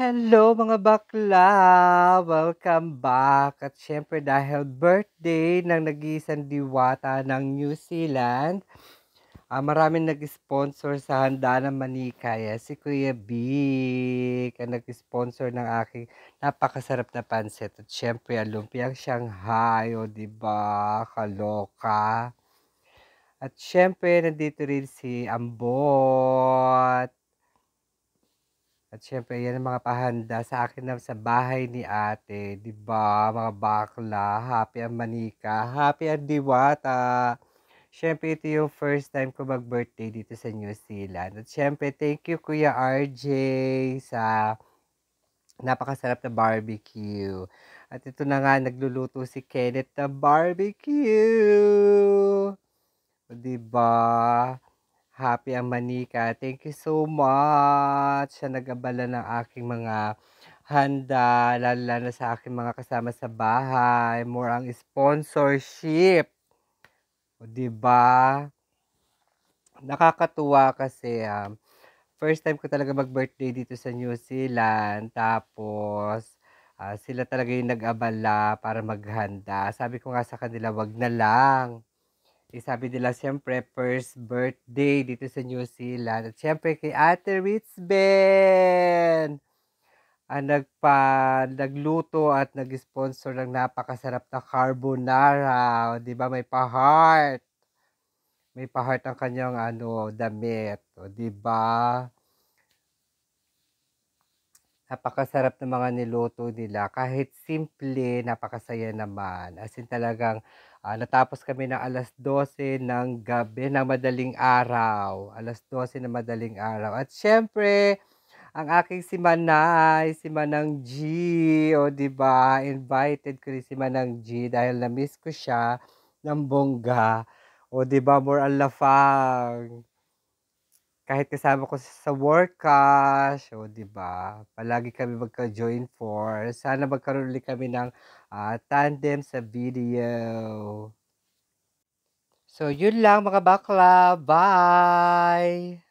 Hello mga bakla! Welcome back! At syempre dahil birthday ng nag-iisang diwata ng New Zealand, maraming nag-sponsor sa handa ng manikaya. Si Kuya Vic ang nag-sponsor ng aking napakasarap na pansit. At syempre ang lumpiang Shanghai, o diba? Kaloka! At syempre nandito rin si Ambot. At syempre yan ang mga pahanda sa akin na sa bahay ni ate, 'di ba, mga bakla, happy ang manika, happy ang diwata. Siyempre ito yung first time ko mag-birthday dito sa New Zealand. At siyempre thank you Kuya RJ sa napakasarap na barbecue. At ito na nga nagluluto si Kenneth na barbecue. 'Di ba? Happy ang manika. Thank you so much sa nag-abala ng aking mga handa, lalo-lalo na sa aking mga kasama sa bahay. More ang sponsorship. O, 'di ba? Nakakatuwa kasi first time ko talaga mag-birthday dito sa New Zealand. Tapos sila talaga yung nag-abala para maghanda. Sabi ko nga sa kanila, wag na lang. Sabi nila siyempre first birthday dito sa New Zealand at siyempre kay Ate Ritzben ang nagluto at nag-sponsor ng napakasarap na carbonara, 'di ba may pa-heart. May pa-heart ang kanyang damit, o 'di ba? Napakasarap ng mga niluto nila kahit simple, napakasaya naman. As in talagang natapos kami ng 12:00 ng gabi ng madaling araw, 12:00 ng madaling araw. At siyempre ang aking si Manay, si Manang G, o 'di ba, invited ko rin si Manang G dahil na-miss ko siya ng bongga, o 'di ba, more on lafang. Kahit kasama ko sa workout, o 'di ba, palagi kami magka-join force. Sana magkaroon ulit kami ng tandem sa video. So yun lang mga bakla, bye!